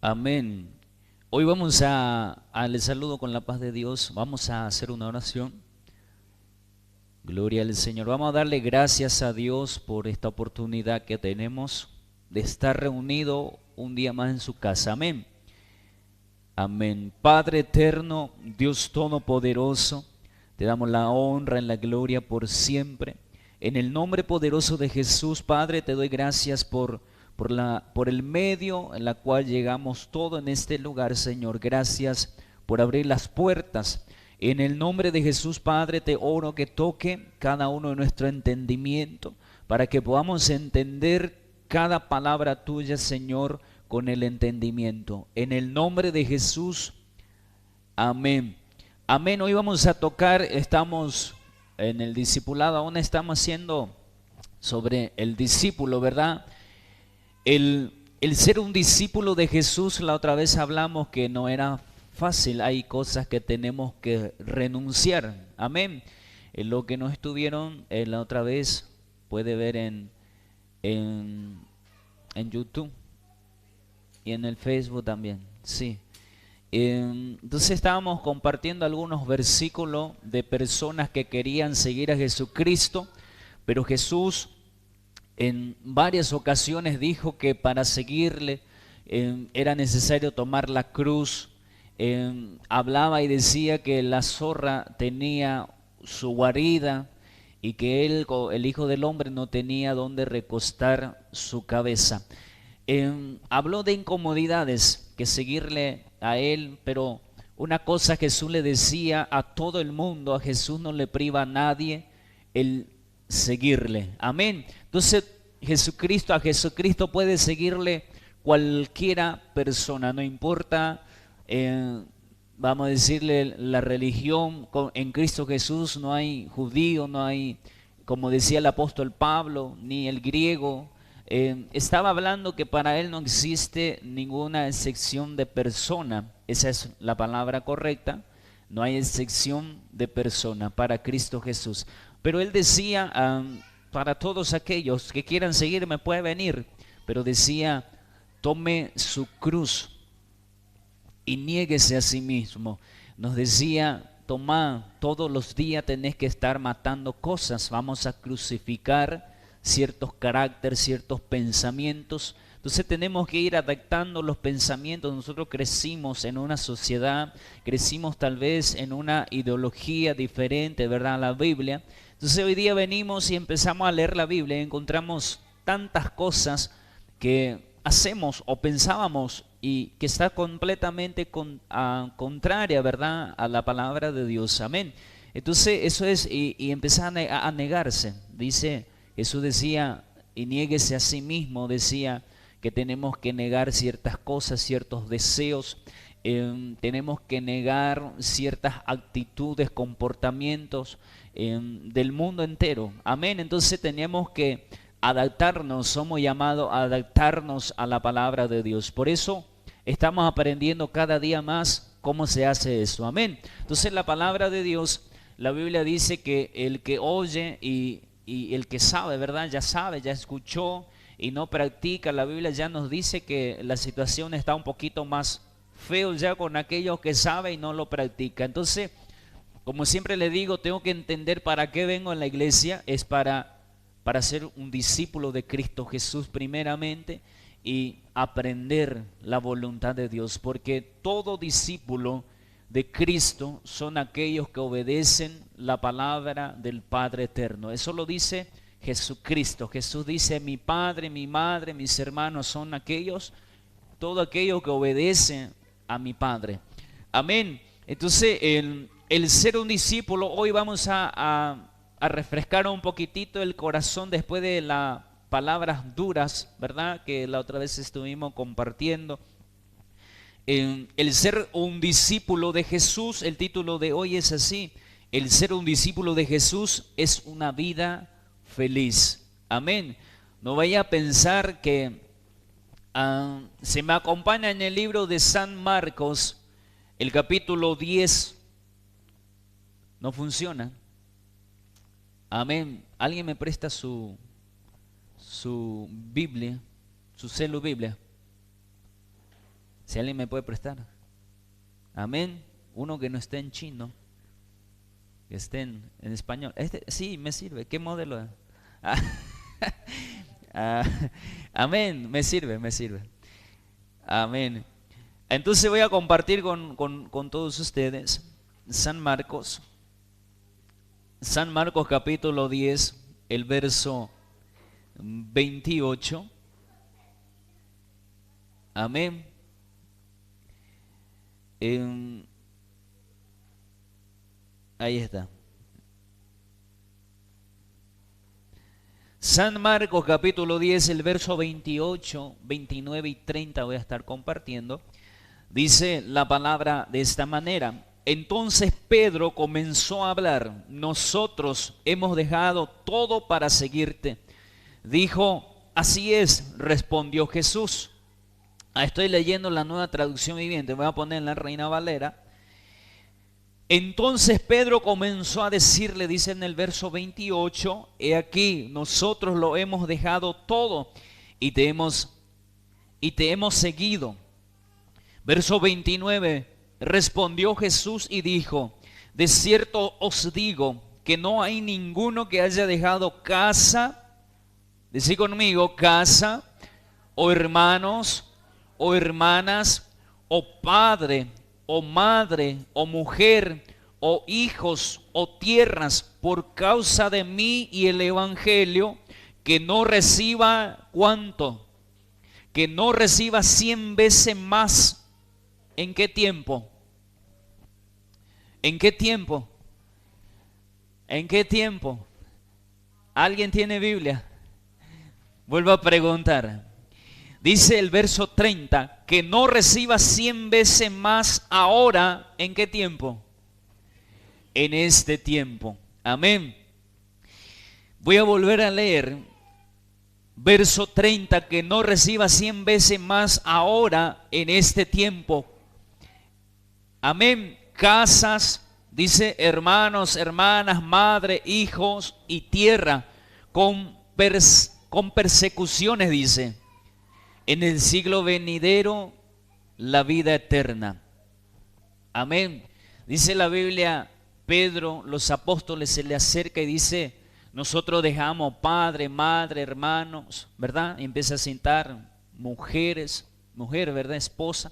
Amén. Hoy vamos les saludo con la paz de Dios. Vamos a hacer una oración. Gloria al Señor. Vamos a darle gracias a Dios por esta oportunidad que tenemos de estar reunido un día más en su casa. Amén. Amén. Padre eterno, Dios todopoderoso, te damos la honra y la gloria por siempre. En el nombre poderoso de Jesús, Padre, te doy gracias por el medio en la cual llegamos todo en este lugar, Señor. Gracias por abrir las puertas. En el nombre de Jesús, Padre, te oro que toque cada uno de nuestro entendimiento para que podamos entender cada palabra tuya, Señor, con el entendimiento. En el nombre de Jesús, amén. Amén. Hoy vamos a tocar, estamos en el discipulado, aún estamos haciendo sobre el discípulo, ¿verdad? El ser un discípulo de Jesús, la otra vez hablamos que no era fácil, hay cosas que tenemos que renunciar, amén. Lo que no estuvieron la otra vez puede ver en, en YouTube y en el Facebook también, sí. Entonces estábamos compartiendo algunos versículos de personas que querían seguir a Jesucristo, pero Jesús en varias ocasiones dijo que para seguirle era necesario tomar la cruz. Hablaba y decía que la zorra tenía su guarida y que él, el Hijo del Hombre, no tenía donde recostar su cabeza. Habló de incomodidades, que seguirle a él, pero una cosa Jesús le decía a todo el mundo, a Jesús no le priva a nadie el seguirle. Amén. Entonces a Jesucristo puede seguirle cualquiera persona, no importa, vamos a decirle, la religión. En Cristo Jesús no hay judío, no hay, como decía el apóstol Pablo, ni el griego. Estaba hablando que para él no existe ninguna excepción de persona. Esa es la palabra correcta. No hay excepción de persona para Cristo Jesús. Pero él decía, para todos aquellos que quieran seguirme puede venir, pero decía, tome su cruz y niéguese a sí mismo. Nos decía, toma, todos los días tenés que estar matando cosas, vamos a crucificar ciertos caracteres, ciertos pensamientos. Entonces tenemos que ir adaptando los pensamientos. Nosotros crecimos en una sociedad, crecimos tal vez en una ideología diferente, ¿verdad? A la Biblia. Entonces hoy día venimos y empezamos a leer la Biblia y encontramos tantas cosas que hacemos o pensábamos y que está completamente contraria, ¿verdad?, a la palabra de Dios. Amén. Entonces eso es, y empezar a negarse. Dice, Jesús decía, y niéguese a sí mismo, decía que tenemos que negar ciertas cosas, ciertos deseos, tenemos que negar ciertas actitudes, comportamientos del mundo entero. Amén. Entonces tenemos que adaptarnos, somos llamados a adaptarnos a la palabra de Dios. Por eso estamos aprendiendo cada día más cómo se hace eso. Amén. Entonces la palabra de Dios, la Biblia dice que el que oye y el que sabe, ¿verdad? Ya sabe, ya escuchó y no practica. La Biblia ya nos dice que la situación está un poquito más feo ya con aquellos que sabe y no lo practica. Entonces, como siempre le digo, tengo que entender para qué vengo en la iglesia. Es para ser un discípulo de Cristo Jesús primeramente y aprender la voluntad de Dios, porque todo discípulo de Cristo son aquellos que obedecen la palabra del Padre eterno. Eso lo dice Jesucristo. Jesús dice, mi padre, mi madre, mis hermanos son aquellos, todo aquello que obedece a mi Padre. Amén. Entonces el ser un discípulo, hoy vamos a refrescar un poquitito el corazón después de las palabras duras, ¿verdad?, que la otra vez estuvimos compartiendo. El ser un discípulo de Jesús, el título de hoy es así: el ser un discípulo de Jesús es una vida feliz. Amén. No vaya a pensar que se me acompaña en el libro de San Marcos, el capítulo 10. No funciona. Amén. ¿Alguien me presta su Biblia, su celu Biblia? Si alguien me puede prestar. Amén. Uno que no esté en chino, que esté en español. Sí, me sirve. ¿Qué modelo es? Ah, amén, me sirve. Amén. Entonces voy a compartir con todos ustedes San Marcos capítulo 10, el verso 28. Amén. Ahí está. San Marcos capítulo 10, el verso 28, 29 y 30 voy a estar compartiendo. Dice la palabra de esta manera. Entonces Pedro comenzó a hablar. Nosotros hemos dejado todo para seguirte. Dijo, así es, respondió Jesús. Estoy leyendo la Nueva Traducción Viviente, voy a poner en la Reina Valera. Entonces Pedro comenzó a decirle, dice en el verso 28, he aquí, nosotros lo hemos dejado todo y te hemos seguido. Verso 29, respondió Jesús y dijo, de cierto os digo que no hay ninguno que haya dejado casa, decí conmigo, casa, o hermanos, o hermanas, o padre, o madre, o mujer, o hijos, o tierras, por causa de mí y el evangelio, que no reciba, ¿cuánto? Que no reciba 100 veces más. ¿En qué tiempo? ¿En qué tiempo? ¿En qué tiempo? ¿Alguien tiene Biblia? Vuelvo a preguntar. Dice el verso 30, que no reciba 100 veces más ahora. ¿En qué tiempo? En este tiempo. Amén. Voy a volver a leer. Verso 30, que no reciba 100 veces más ahora en este tiempo. Amén. Casas, dice hermanos, hermanas, madre, hijos y tierra, con persecuciones, dice. En el siglo venidero, la vida eterna. Amén. Dice la Biblia, Pedro, los apóstoles se le acerca y dice, nosotros dejamos padre, madre, hermanos, ¿verdad? Y empieza a citar mujer, ¿verdad? Esposa.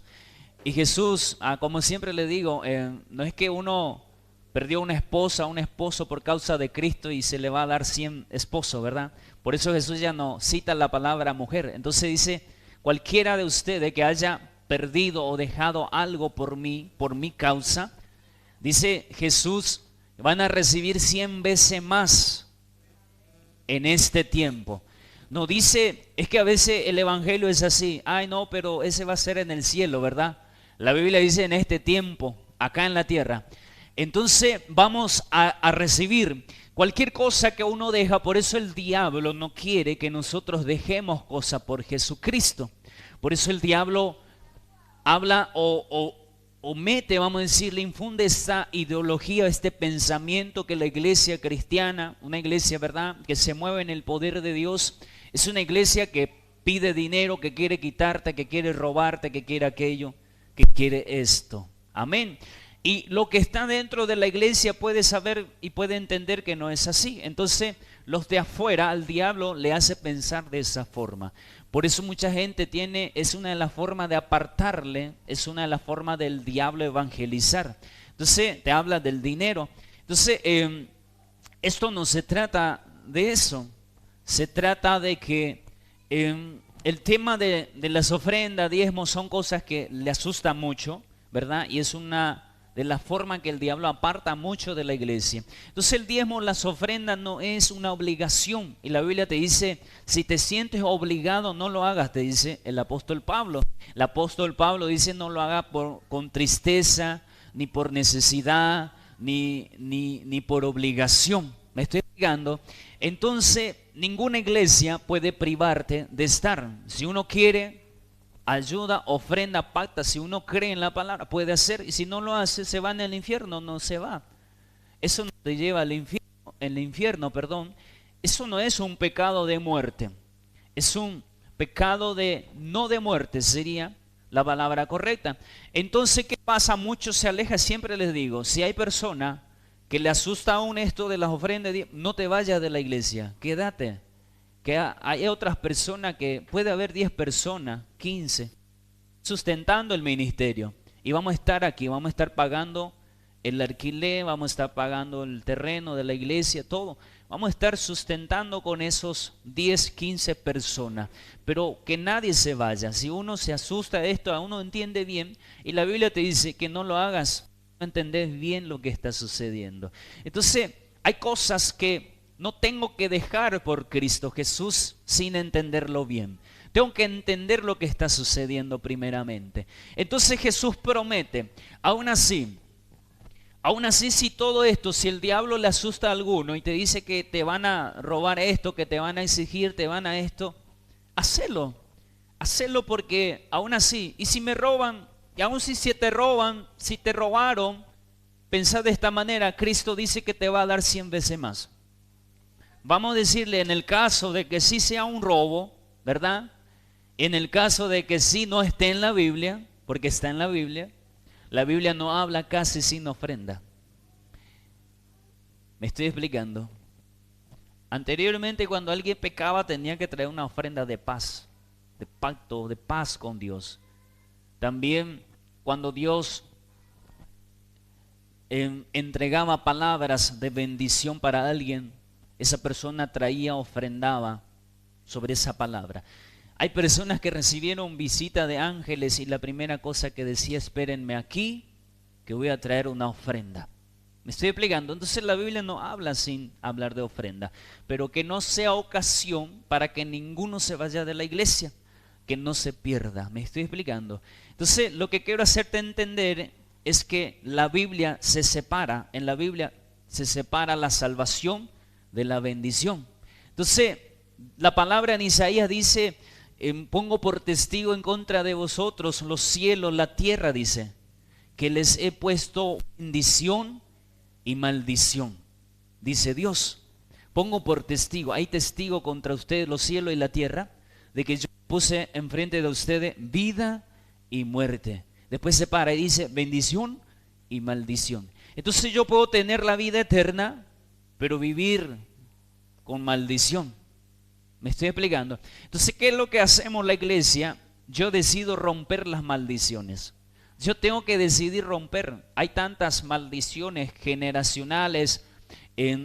Y Jesús, como siempre le digo, no es que uno perdió una esposa, un esposo por causa de Cristo y se le va a dar 100 esposos, ¿verdad? Por eso Jesús ya no cita la palabra mujer. Entonces dice, cualquiera de ustedes que haya perdido o dejado algo por mi causa, dice Jesús, van a recibir 100 veces más en este tiempo. No dice, es que a veces el evangelio es así, ay no, pero ese va a ser en el cielo, ¿verdad? La Biblia dice en este tiempo, acá en la tierra. Entonces vamos a recibir cualquier cosa que uno deja. Por eso el diablo no quiere que nosotros dejemos cosas por Jesucristo. Por eso el diablo habla o mete, vamos a decir, le infunde esta ideología, este pensamiento que la iglesia cristiana, una iglesia, ¿verdad?, que se mueve en el poder de Dios, es una iglesia que pide dinero, que quiere quitarte, que quiere robarte, que quiere aquello, que quiere esto. Amén. Y lo que está dentro de la iglesia puede saber y puede entender que no es así. Entonces, los de afuera, al diablo le hace pensar de esa forma. Por eso mucha gente es una de las formas de apartarle, es una de las formas del diablo evangelizar. Entonces, te habla del dinero. Entonces, esto no se trata de eso. Se trata de que el tema de las ofrendas, diezmos, son cosas que le asustan mucho, ¿verdad? Y es una de la forma que el diablo aparta mucho de la iglesia. Entonces el diezmo, las ofrendas, no es una obligación. Y la Biblia te dice, si te sientes obligado, no lo hagas, te dice el apóstol Pablo. El apóstol Pablo dice, no lo hagas con tristeza, ni por necesidad, ni por obligación. ¿Me estoy explicando? Entonces, ninguna iglesia puede privarte de estar. Si uno quiere, ayuda, ofrenda, pacta, si uno cree en la palabra, puede hacer, y si no lo hace, se va en el infierno, no se va. Eso no te lleva al infierno, eso no es un pecado de muerte, es un pecado no de muerte, sería, la palabra correcta. Entonces, ¿qué pasa? Muchos se alejan, siempre les digo, si hay persona que le asusta aún esto de las ofrendas, no te vayas de la iglesia, quédate. Que hay otras personas que, puede haber 10 personas, 15, sustentando el ministerio. Y vamos a estar aquí, vamos a estar pagando el alquiler, vamos a estar pagando el terreno de la iglesia, todo. Vamos a estar sustentando con esos 10, 15 personas. Pero que nadie se vaya. Si uno se asusta de esto, uno entiende bien. Y la Biblia te dice que no lo hagas, no entendés bien lo que está sucediendo. Entonces, hay cosas que no tengo que dejar por Cristo Jesús sin entenderlo bien. Tengo que entender lo que está sucediendo primeramente. Entonces Jesús promete, aún así, si todo esto, si el diablo le asusta a alguno y te dice que te van a robar esto, que te van a exigir, te van a esto, hacelo porque aún así, y si me roban, y aún si te roban, si te robaron, pensá de esta manera, Cristo dice que te va a dar 100 veces más. Vamos a decirle, en el caso de que sí sea un robo, ¿verdad? En el caso de que sí no esté en la Biblia, porque está en la Biblia no habla casi sin ofrenda. ¿Me estoy explicando? Anteriormente, cuando alguien pecaba, tenía que traer una ofrenda de paz, de pacto, de paz con Dios. También, cuando Dios entregaba palabras de bendición para alguien, esa persona traía, ofrendaba sobre esa palabra. Hay personas que recibieron visita de ángeles y la primera cosa que decía, espérenme aquí, que voy a traer una ofrenda. ¿Me estoy explicando? Entonces la Biblia no habla sin hablar de ofrenda, pero que no sea ocasión para que ninguno se vaya de la iglesia, que no se pierda. ¿Me estoy explicando? Entonces lo que quiero hacerte entender es que la Biblia se separa, en la Biblia se separa la salvación de la bendición. Entonces la palabra en Isaías dice, pongo por testigo en contra de vosotros los cielos, la tierra, dice, que les he puesto bendición y maldición, dice Dios. Pongo por testigo, hay testigo contra ustedes los cielos y la tierra, de que yo puse enfrente de ustedes vida y muerte. Después se para y dice bendición y maldición. Entonces yo puedo tener la vida eterna, pero vivir con maldición. ¿Me estoy explicando? Entonces, ¿qué es lo que hacemos la iglesia? Yo decido romper las maldiciones. Yo tengo que decidir romper. Hay tantas maldiciones generacionales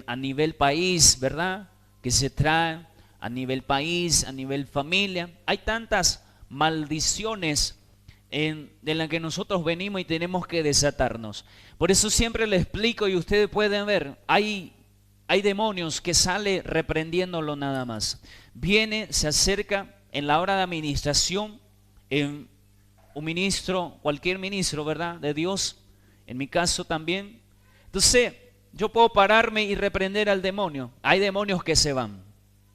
a nivel país, ¿verdad? Que se traen a nivel país, a nivel familia. Hay tantas maldiciones de las que nosotros venimos y tenemos que desatarnos. Por eso siempre le explico y ustedes pueden ver, hay demonios que sale reprendiéndolo nada más. Viene, se acerca en la hora de administración, un ministro, cualquier ministro, ¿verdad? De Dios, en mi caso también. Entonces, yo puedo pararme y reprender al demonio. Hay demonios que se van,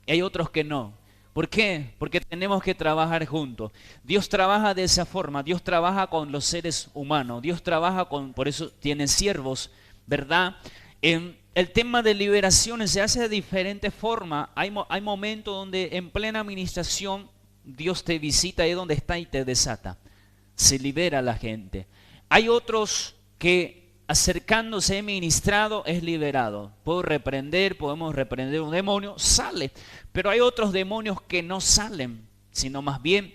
y hay otros que no. ¿Por qué? Porque tenemos que trabajar juntos. Dios trabaja de esa forma, Dios trabaja con los seres humanos, Dios trabaja por eso tiene siervos, ¿verdad? El tema de liberaciones se hace de diferentes formas. Hay momentos donde en plena administración Dios te visita ahí donde está y te desata. Se libera a la gente. Hay otros que acercándose a ministrado es liberado. Podemos reprender un demonio, sale. Pero hay otros demonios que no salen, sino más bien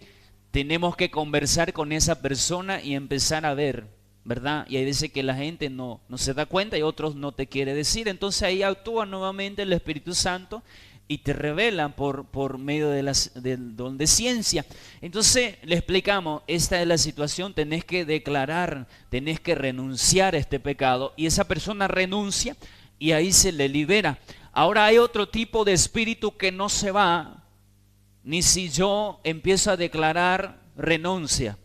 tenemos que conversar con esa persona y empezar a ver, ¿verdad? Y hay veces que la gente no se da cuenta y otros no te quiere decir. Entonces ahí actúa nuevamente el Espíritu Santo y te revela por medio del don de ciencia. Entonces le explicamos, esta es la situación, tenés que declarar, tenés que renunciar a este pecado. Y esa persona renuncia y ahí se le libera. Ahora hay otro tipo de espíritu que no se va, ni si yo empiezo a declarar renuncia.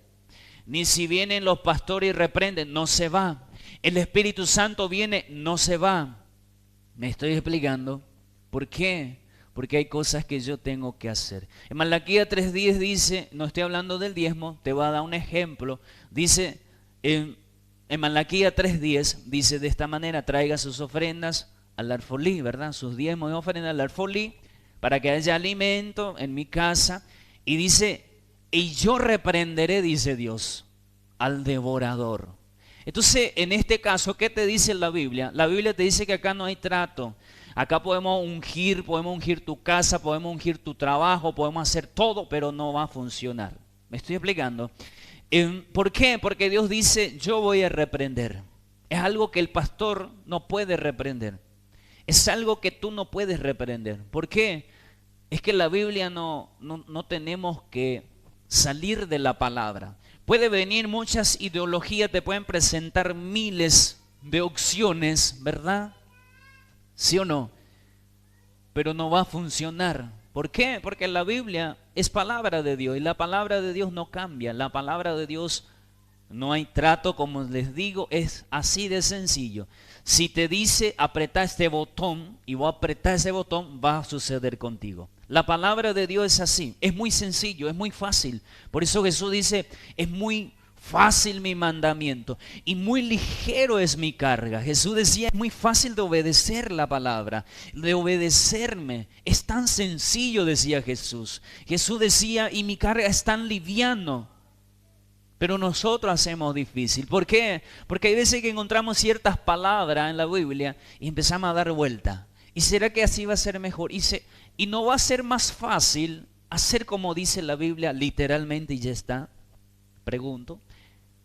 Ni si vienen los pastores y reprenden, no se va. El Espíritu Santo viene, no se va. ¿Me estoy explicando? ¿Por qué? Porque hay cosas que yo tengo que hacer. En Malaquías 3:10 dice, no estoy hablando del diezmo, te voy a dar un ejemplo. Dice, en Malaquías 3:10, dice de esta manera, traiga sus ofrendas al alfolí, ¿verdad? Sus diezmos y ofrendas al alfolí, para que haya alimento en mi casa. Y dice, y yo reprenderé, dice Dios, al devorador. Entonces, en este caso, ¿qué te dice la Biblia? La Biblia te dice que acá no hay trato. Acá podemos ungir tu casa, podemos ungir tu trabajo, podemos hacer todo, pero no va a funcionar. ¿Me estoy explicando? ¿Por qué? Porque Dios dice, yo voy a reprender. Es algo que el pastor no puede reprender. Es algo que tú no puedes reprender. ¿Por qué? Es que la Biblia no tenemos que salir de la palabra. Puede venir muchas ideologías, te pueden presentar miles de opciones, ¿verdad? ¿Sí o no? Pero no va a funcionar. ¿Por qué? Porque la Biblia es palabra de Dios y la palabra de Dios no cambia. La palabra de Dios no hay trato, como les digo, es así de sencillo. Si te dice apretar este botón y vos apretar ese botón, va a suceder contigo. La palabra de Dios es así, es muy sencillo, es muy fácil. Por eso Jesús dice, es muy fácil mi mandamiento y muy ligero es mi carga. Jesús decía, es muy fácil de obedecer la palabra, de obedecerme. Es tan sencillo, decía Jesús. Jesús decía, y mi carga es tan liviano. Pero nosotros hacemos difícil. ¿Por qué? Porque hay veces que encontramos ciertas palabras en la Biblia y empezamos a dar vuelta. ¿Y será que así va a ser mejor? Y no va a ser más fácil hacer como dice la Biblia literalmente y ya está. Pregunto.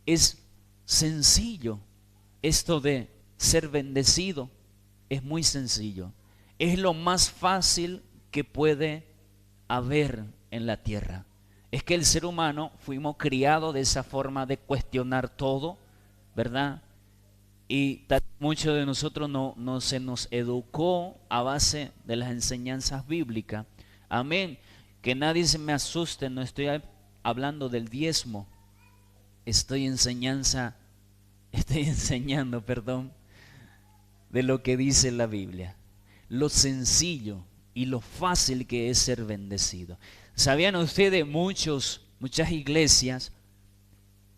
Es sencillo. Esto de ser bendecido es muy sencillo. Es lo más fácil que puede haber en la tierra. Es que el ser humano fuimos criados de esa forma de cuestionar todo, ¿verdad? Y muchos de nosotros no se nos educó a base de las enseñanzas bíblicas. Amén. Que nadie se me asuste, no estoy hablando del diezmo. Estoy enseñando, de lo que dice la Biblia. Lo sencillo y lo fácil que es ser bendecido. ¿Sabían ustedes? Muchas iglesias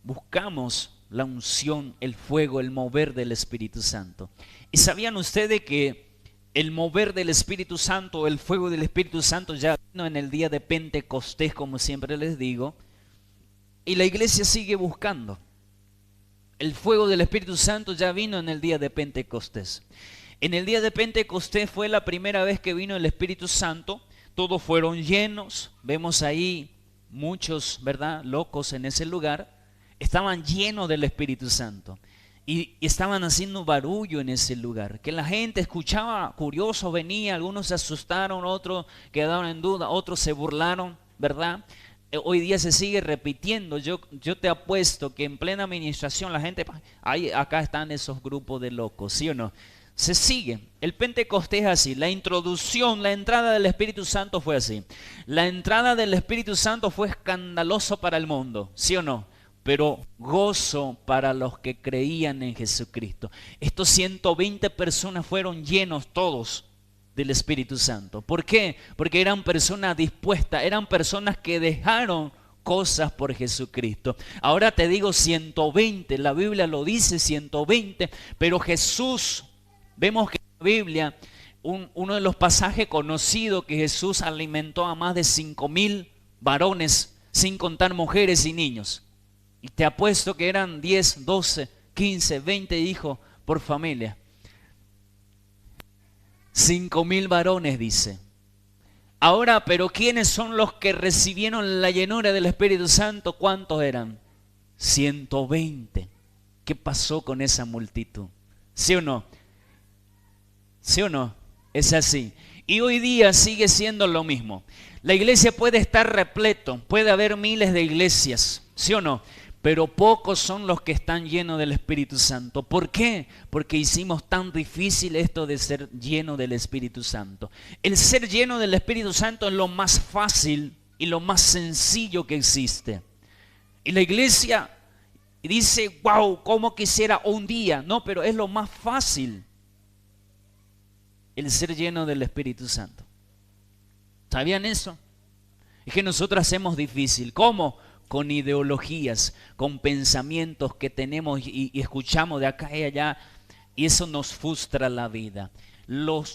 buscamos la unción, el fuego, el mover del Espíritu Santo. ¿Y sabían ustedes que el mover del Espíritu Santo, el fuego del Espíritu Santo ya vino en el día de Pentecostés, como siempre les digo? Y la iglesia sigue buscando. El fuego del Espíritu Santo ya vino en el día de Pentecostés. En el día de Pentecostés fue la primera vez que vino el Espíritu Santo. Todos fueron llenos. Vemos ahí muchos, ¿verdad?, locos en ese lugar. Estaban llenos del Espíritu Santo. Y estaban haciendo barullo en ese lugar. Que la gente escuchaba, curioso, venía. Algunos se asustaron, otros quedaron en duda, otros se burlaron, ¿verdad? Hoy día se sigue repitiendo. Yo te apuesto que en plena administración la gente, acá están esos grupos de locos, ¿sí o no? Se sigue. El Pentecostés es así. La introducción, la entrada del Espíritu Santo fue así. La entrada del Espíritu Santo fue escandaloso para el mundo, ¿sí o no? Pero gozo para los que creían en Jesucristo. Estos 120 personas fueron llenos todos del Espíritu Santo. ¿Por qué? Porque eran personas dispuestas, eran personas que dejaron cosas por Jesucristo. Ahora te digo 120, la Biblia lo dice 120, pero Jesús, vemos que en la Biblia, uno de los pasajes conocidos que Jesús alimentó a más de 5,000 varones, sin contar mujeres y niños. Y te apuesto que eran 10, 12, 15, 20 hijos por familia. 5,000 varones, dice. Ahora, pero ¿quiénes son los que recibieron la llenura del Espíritu Santo? ¿Cuántos eran? 120. ¿Qué pasó con esa multitud? ¿Sí o no? ¿Sí o no? Es así. Y hoy día sigue siendo lo mismo. La iglesia puede estar repleto, puede haber miles de iglesias, ¿sí o no? Pero pocos son los que están llenos del Espíritu Santo. ¿Por qué? Porque hicimos tan difícil esto de ser lleno del Espíritu Santo. El ser lleno del Espíritu Santo es lo más fácil y lo más sencillo que existe. Y la iglesia dice, wow, cómo quisiera un día. No, pero es lo más fácil. El ser lleno del Espíritu Santo. ¿Sabían eso? Es que nosotros hacemos difícil. ¿Cómo? Con ideologías, con pensamientos que tenemos y escuchamos de acá y allá, y eso nos frustra la vida. Lo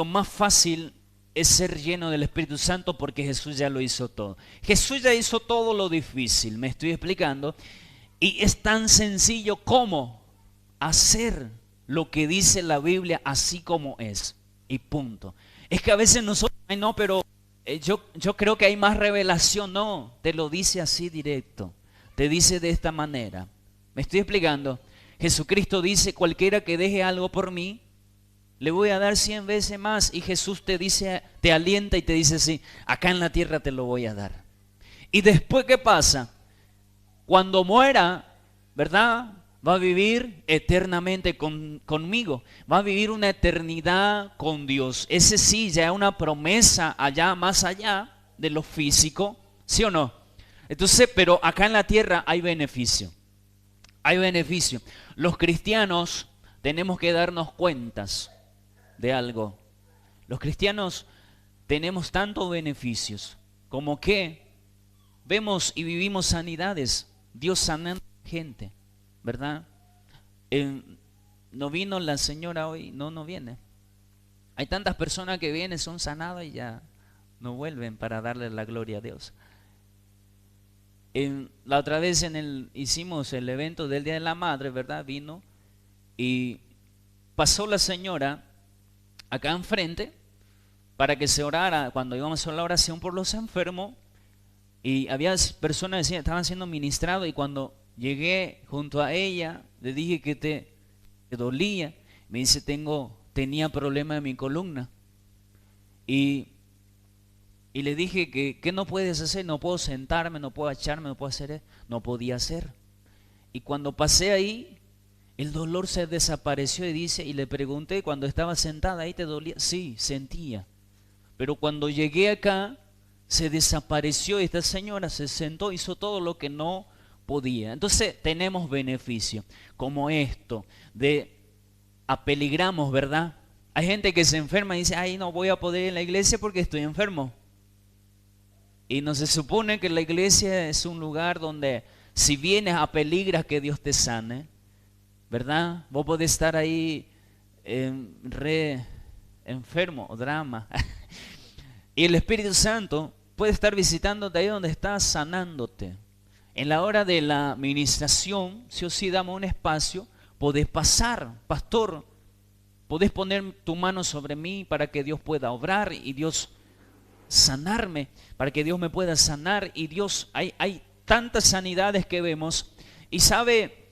más fácil es ser lleno del Espíritu Santo porque Jesús ya lo hizo todo. Jesús ya hizo todo lo difícil, me estoy explicando. Y es tan sencillo como hacer lo que dice la Biblia así como es. Y punto. Es que a veces nosotros, ay no, pero yo creo que hay más revelación. No, te lo dice así directo. Te dice de esta manera. ¿Me estoy explicando? Jesucristo dice, cualquiera que deje algo por mí, le voy a dar 100 veces más. Y Jesús te dice, te alienta y te dice así, acá en la tierra te lo voy a dar. Y después, ¿qué pasa? Cuando muera, ¿verdad? Va a vivir eternamente conmigo. Va a vivir una eternidad con Dios. Ese sí, ya es una promesa allá, más allá de lo físico. ¿Sí o no? Entonces, pero acá en la tierra hay beneficio. Hay beneficio. Los cristianos tenemos que darnos cuentas de algo. Los cristianos tenemos tantos beneficios como que vemos y vivimos sanidades. Dios sanando gente, ¿verdad? No vino la señora hoy, no viene. Hay tantas personas que vienen, son sanadas y ya no vuelven para darle la gloria a Dios. La otra vez hicimos el evento del Día de la Madre, ¿verdad? Vino y pasó la señora acá enfrente para que se orara cuando íbamos a hacer la oración por los enfermos. Y había personas que estaban siendo ministrados y cuando llegué junto a ella, le dije que te dolía. Me dice, tenía problema en mi columna. Y le dije que ¿qué no puedes hacer? No puedo sentarme, no puedo echarme, no puedo hacer eso. No podía hacer. Y cuando pasé ahí, el dolor se desapareció y dice, y le pregunté, cuando estaba sentada ahí, ¿te dolía? Sí, sentía. Pero cuando llegué acá, se desapareció y esta señora se sentó, hizo todo lo que no podía. Entonces tenemos beneficio, como esto, de apeligramos, ¿verdad? Hay gente que se enferma y dice, ay, no voy a poder ir a la iglesia porque estoy enfermo. Y no se supone que la iglesia es un lugar donde si vienes a peligras que Dios te sane, ¿verdad? Vos podés estar ahí re enfermo, drama. Y el Espíritu Santo puede estar visitándote ahí donde estás, sanándote. En la hora de la administración, si o sí damos un espacio, podés pasar, pastor, podés poner tu mano sobre mí para que Dios pueda obrar y Dios sanarme, para que Dios me pueda sanar. Y Dios, hay tantas sanidades que vemos. Y sabe,